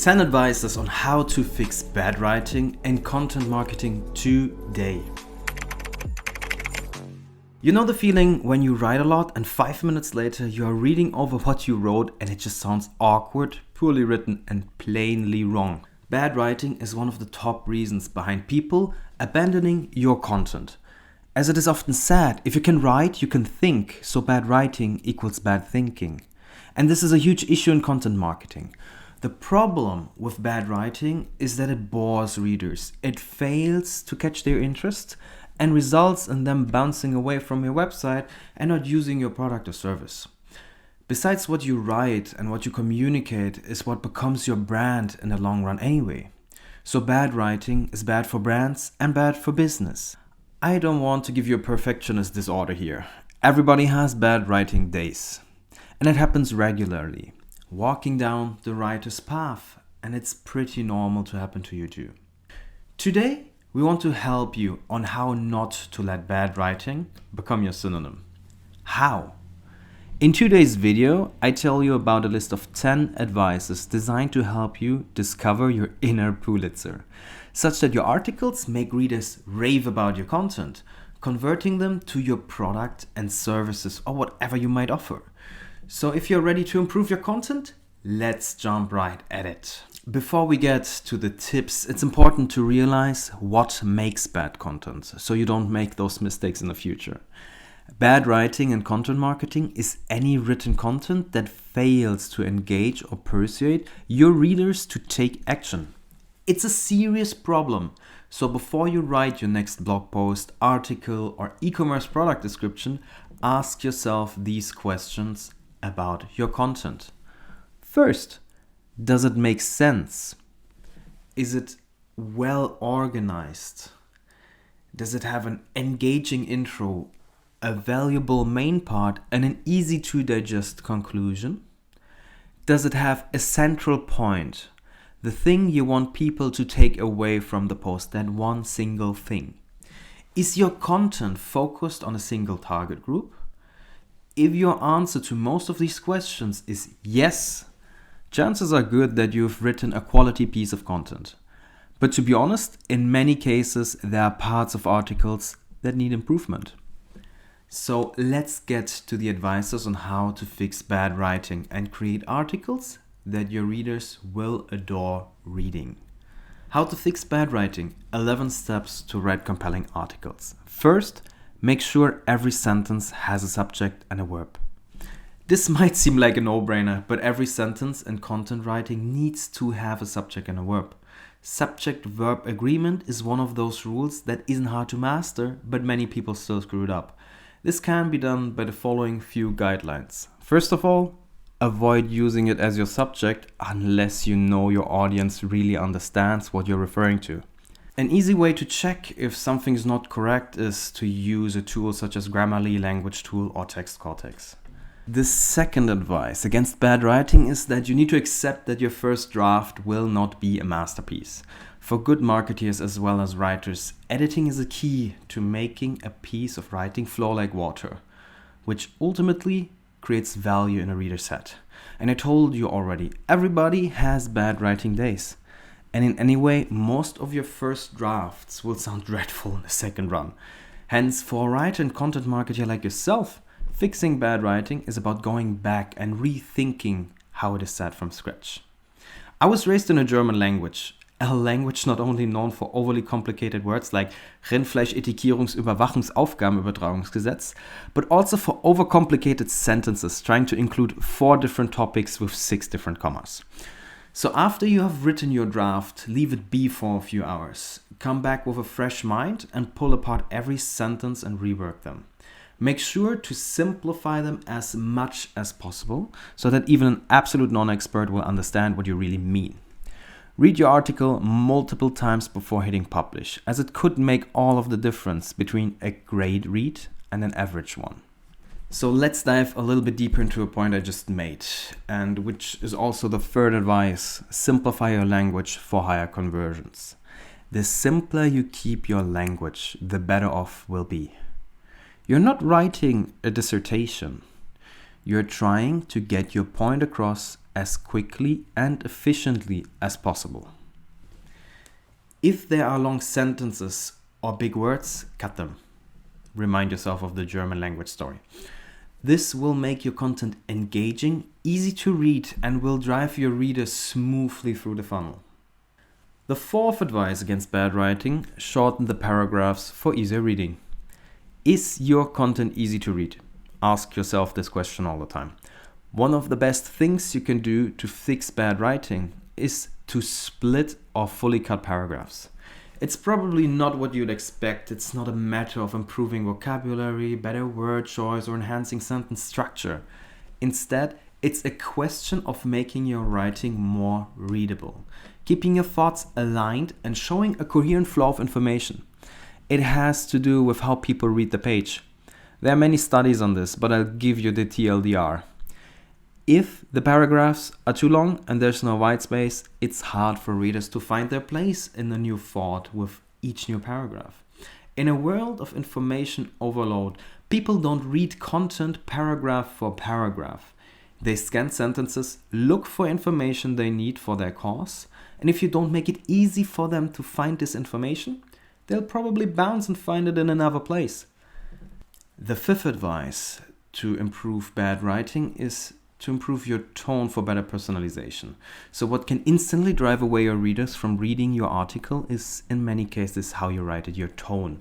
10 advices on how to fix bad writing and content marketing today. You know the feeling when you write a lot and 5 minutes later you are reading over what you wrote and it just sounds awkward, poorly written and plainly wrong. Bad writing is one of the top reasons behind people abandoning your content. As it is often said, if you can write, you can think, so bad writing equals bad thinking. And this is a huge issue in content marketing. The problem with bad writing is that it bores readers. It fails to catch their interest and results in them bouncing away from your website and not using your product or service. Besides, what you write and what you communicate is what becomes your brand in the long run anyway. So bad writing is bad for brands and bad for business. I don't want to give you a perfectionist disorder here. Everybody has bad writing days. And it happens regularly. Walking down the writer's path. And it's pretty normal to happen to you too. Today, we want to help you on how not to let bad writing become your synonym. How? In today's video, I tell you about a list of 10 advices designed to help you discover your inner Pulitzer, such that your articles make readers rave about your content, converting them to your product and services or whatever you might offer. So if you're ready to improve your content, let's jump right at it. Before we get to the tips, it's important to realize what makes bad content so you don't make those mistakes in the future. Bad writing and content marketing is any written content that fails to engage or persuade your readers to take action. It's a serious problem. So before you write your next blog post, article, or e-commerce product description, ask yourself these questions about your content. First, does it make sense? Is it well organized? Does it have an engaging intro, a valuable main part, and an easy to digest conclusion? Does it have a central point? The thing you want people to take away from the post, that one single thing. Is your content focused on a single target group? If your answer to most of these questions is yes, chances are good that you've written a quality piece of content. But to be honest, in many cases, there are parts of articles that need improvement. So let's get to the advices on how to fix bad writing and create articles that your readers will adore reading. How to fix bad writing: 11 steps to write compelling articles. First, make sure every sentence has a subject and a verb. This might seem like a no-brainer, but every sentence in content writing needs to have a subject and a verb. Subject-verb agreement is one of those rules that isn't hard to master, but many people still screw it up. This can be done by the following few guidelines. First of all, avoid using it as your subject unless you know your audience really understands what you're referring to. An easy way to check if something is not correct is to use a tool such as Grammarly, Language Tool, or TextCortex. The second advice against bad writing is that you need to accept that your first draft will not be a masterpiece. For good marketers as well as writers, editing is a key to making a piece of writing flow like water, which ultimately creates value in a reader's head. And I told you already, everybody has bad writing days. And in any way, most of your first drafts will sound dreadful in the second run. Hence, for a writer and content marketer like yourself, fixing bad writing is about going back and rethinking how it is said from scratch. I was raised in a German language, a language not only known for overly complicated words like Rindfleisch-Etikettungsüberwachungsaufgabenübertragungsgesetz, but also for overcomplicated sentences trying to include 4 different topics with 6 different commas. So after you have written your draft, leave it be for a few hours. Come back with a fresh mind and pull apart every sentence and rework them. Make sure to simplify them as much as possible so that even an absolute non-expert will understand what you really mean. Read your article multiple times before hitting publish, as it could make all of the difference between a great read and an average one. So let's dive a little bit deeper into a point I just made, and which is also the third advice: simplify your language for higher conversions. The simpler you keep your language, the better off will be. You're not writing a dissertation. You're trying to get your point across as quickly and efficiently as possible. If there are long sentences or big words, cut them. Remind yourself of the German language story. This will make your content engaging, easy to read, and will drive your readers smoothly through the funnel. The fourth advice against bad writing: shorten the paragraphs for easier reading. Is your content easy to read? Ask yourself this question all the time. One of the best things you can do to fix bad writing is to split or fully cut paragraphs. It's probably not what you'd expect. It's not a matter of improving vocabulary, better word choice, or enhancing sentence structure. Instead, it's a question of making your writing more readable, keeping your thoughts aligned and showing a coherent flow of information. It has to do with how people read the page. There are many studies on this, but I'll give you the TLDR. If the paragraphs are too long and there's no white space, it's hard for readers to find their place in the new thought with each new paragraph. In a world of information overload, people don't read content paragraph for paragraph. They scan sentences, look for information they need for their cause, and if you don't make it easy for them to find this information, they'll probably bounce and find it in another place. The fifth advice to improve bad writing is to improve your tone for better personalization. So what can instantly drive away your readers from reading your article is, in many cases, how you write it, your tone.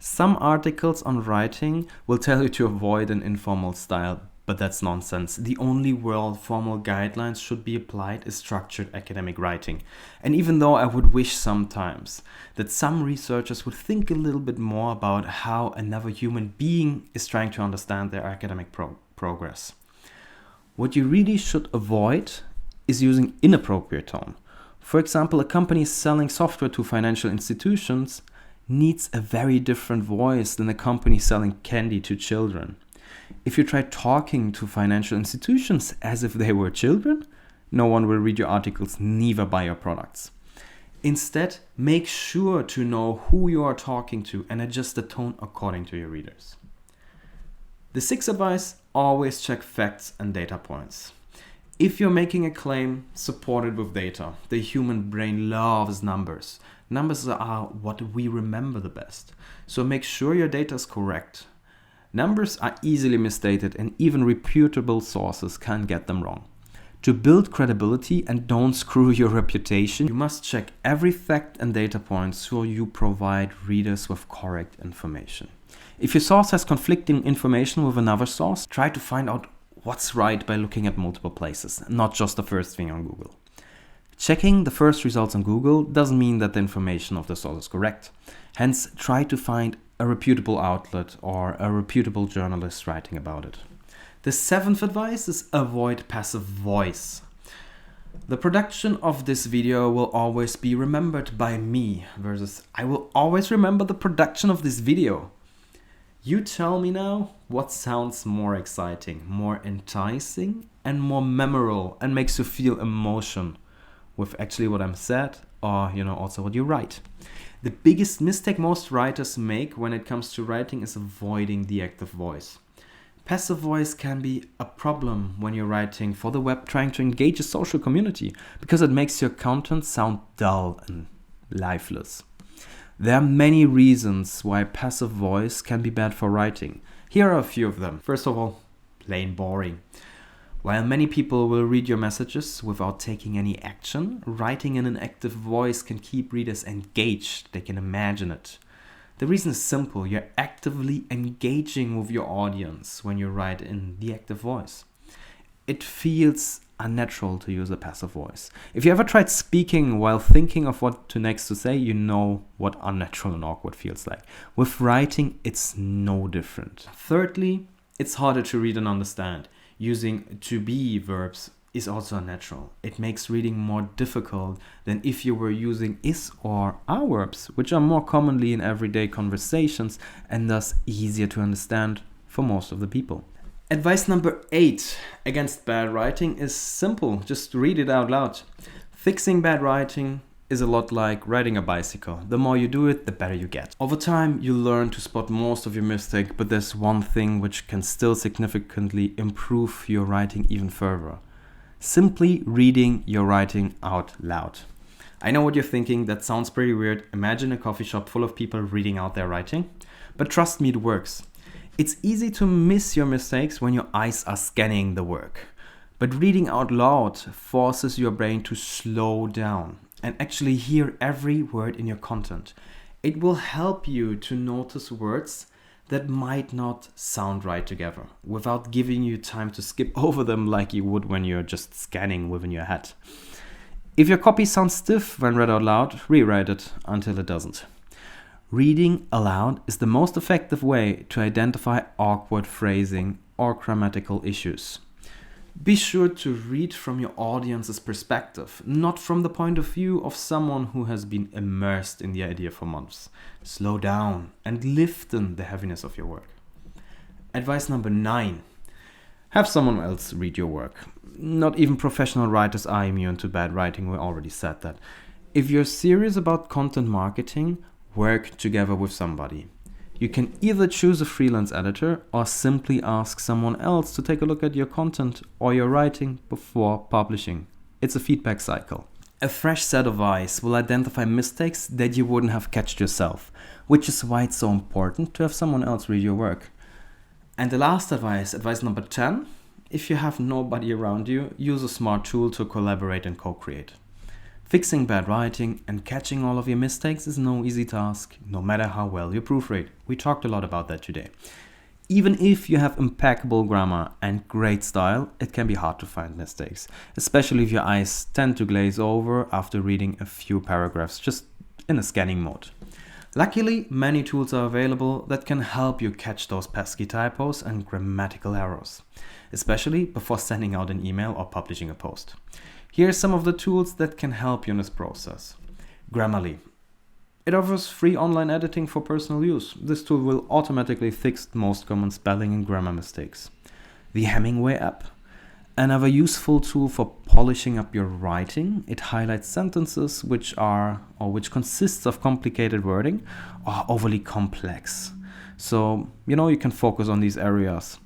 Some articles on writing will tell you to avoid an informal style, but that's nonsense. The only where formal guidelines should be applied is structured academic writing. And even though I would wish sometimes that some researchers would think a little bit more about how another human being is trying to understand their academic progress. What you really should avoid is using inappropriate tone. For example, a company selling software to financial institutions needs a very different voice than a company selling candy to children. If you try talking to financial institutions as if they were children, no one will read your articles, neither buy your products. Instead, make sure to know who you are talking to and adjust the tone according to your readers. The sixth advice: always check facts and data points. If you're making a claim, support it with data. The human brain loves numbers. Numbers are what we remember the best. So make sure your data is correct. Numbers are easily misstated and even reputable sources can get them wrong. To build credibility and don't screw your reputation, you must check every fact and data point so you provide readers with correct information. If your source has conflicting information with another source, try to find out what's right by looking at multiple places, not just the first thing on Google. Checking the first results on Google doesn't mean that the information of the source is correct. Hence, try to find a reputable outlet or a reputable journalist writing about it. The seventh advice is avoid passive voice. The production of this video will always be remembered by me versus I will always remember the production of this video. You tell me now what sounds more exciting, more enticing, and more memorable and makes you feel emotion with actually what I'm said or also what you write. The biggest mistake most writers make when it comes to writing is avoiding the active voice. Passive voice can be a problem when you're writing for the web trying to engage a social community because it makes your content sound dull and lifeless. There are many reasons why passive voice can be bad for writing. Here are a few of them. First of all, plain boring. While many people will read your messages without taking any action, writing in an active voice can keep readers engaged. They can imagine it. The reason is simple. You're actively engaging with your audience when you write in the active voice. It feels unnatural to use a passive voice. If you ever tried speaking while thinking of what to next to say, you know what unnatural and awkward feels like. With writing, it's no different. Thirdly, it's harder to read and understand. Using to be verbs is also unnatural. It makes reading more difficult than if you were using is or are verbs, which are more commonly in everyday conversations and thus easier to understand for most of the people. Advice number 8 against bad writing is simple. Just read it out loud. Fixing bad writing is a lot like riding a bicycle. The more you do it, the better you get. Over time, you learn to spot most of your mistakes, but there's one thing which can still significantly improve your writing even further. Simply reading your writing out loud. I know what you're thinking, that sounds pretty weird. Imagine a coffee shop full of people reading out their writing. But trust me, it works. It's easy to miss your mistakes when your eyes are scanning the work. But reading out loud forces your brain to slow down and actually hear every word in your content. It will help you to notice words that might not sound right together without giving you time to skip over them like you would when you're just scanning within your head. If your copy sounds stiff when read out loud, rewrite it until it doesn't. Reading aloud is the most effective way to identify awkward phrasing or grammatical issues. Be sure to read from your audience's perspective, not from the point of view of someone who has been immersed in the idea for months. Slow down and lighten the heaviness of your work. Advice number 9. Have someone else read your work. Not even professional writers are immune to bad writing, we already said that. If you're serious about content marketing, work together with somebody. You can either choose a freelance editor or simply ask someone else to take a look at your content or your writing before publishing. It's a feedback cycle. A fresh set of eyes will identify mistakes that you wouldn't have catched yourself, which is why it's so important to have someone else read your work. And the last advice number 10, if you have nobody around you, use a smart tool to collaborate and co-create. Fixing bad writing and catching all of your mistakes is no easy task, no matter how well you proofread. We talked a lot about that today. Even if you have impeccable grammar and great style, it can be hard to find mistakes, especially if your eyes tend to glaze over after reading a few paragraphs just in a scanning mode. Luckily, many tools are available that can help you catch those pesky typos and grammatical errors, especially before sending out an email or publishing a post. Here are some of the tools that can help you in this process. Grammarly. It offers free online editing for personal use. This tool will automatically fix most common spelling and grammar mistakes. The Hemingway app. Another useful tool for polishing up your writing. It highlights sentences which consists of complicated wording or overly complex. So, you can focus on these areas.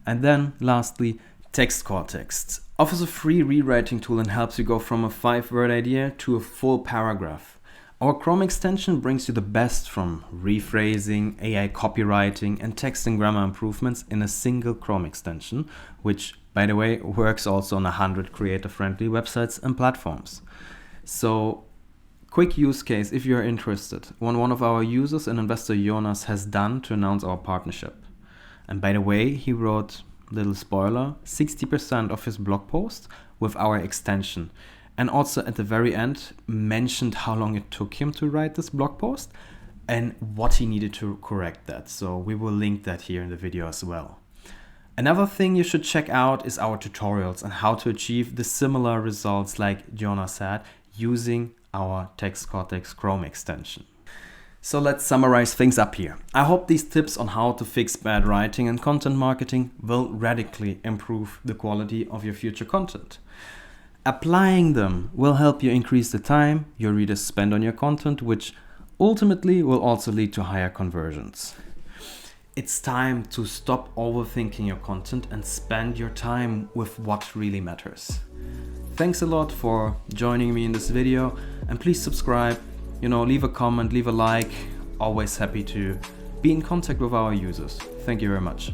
And then lastly, TextCortex offers a free rewriting tool and helps you go from a 5-word idea to a full paragraph. Our Chrome extension brings you the best from rephrasing, AI copywriting, and text and grammar improvements in a single Chrome extension, which, by the way, works also on 100 creator-friendly websites and platforms. So, quick use case if you're interested, one of our users and investor Jonas has done to announce our partnership. And by the way, he wrote, little spoiler, 60% of his blog post with our extension. And also at the very end mentioned how long it took him to write this blog post and what he needed to correct that. So we will link that here in the video as well. Another thing you should check out is our tutorials on how to achieve the similar results like Jonas said using our TextCortex Chrome extension. So let's summarize things up here. I hope these tips on how to fix bad writing and content marketing will radically improve the quality of your future content. Applying them will help you increase the time your readers spend on your content, which ultimately will also lead to higher conversions. It's time to stop overthinking your content and spend your time with what really matters. Thanks a lot for joining me in this video, and please subscribe, leave a comment, leave a like. Always happy to be in contact with our users. Thank you very much.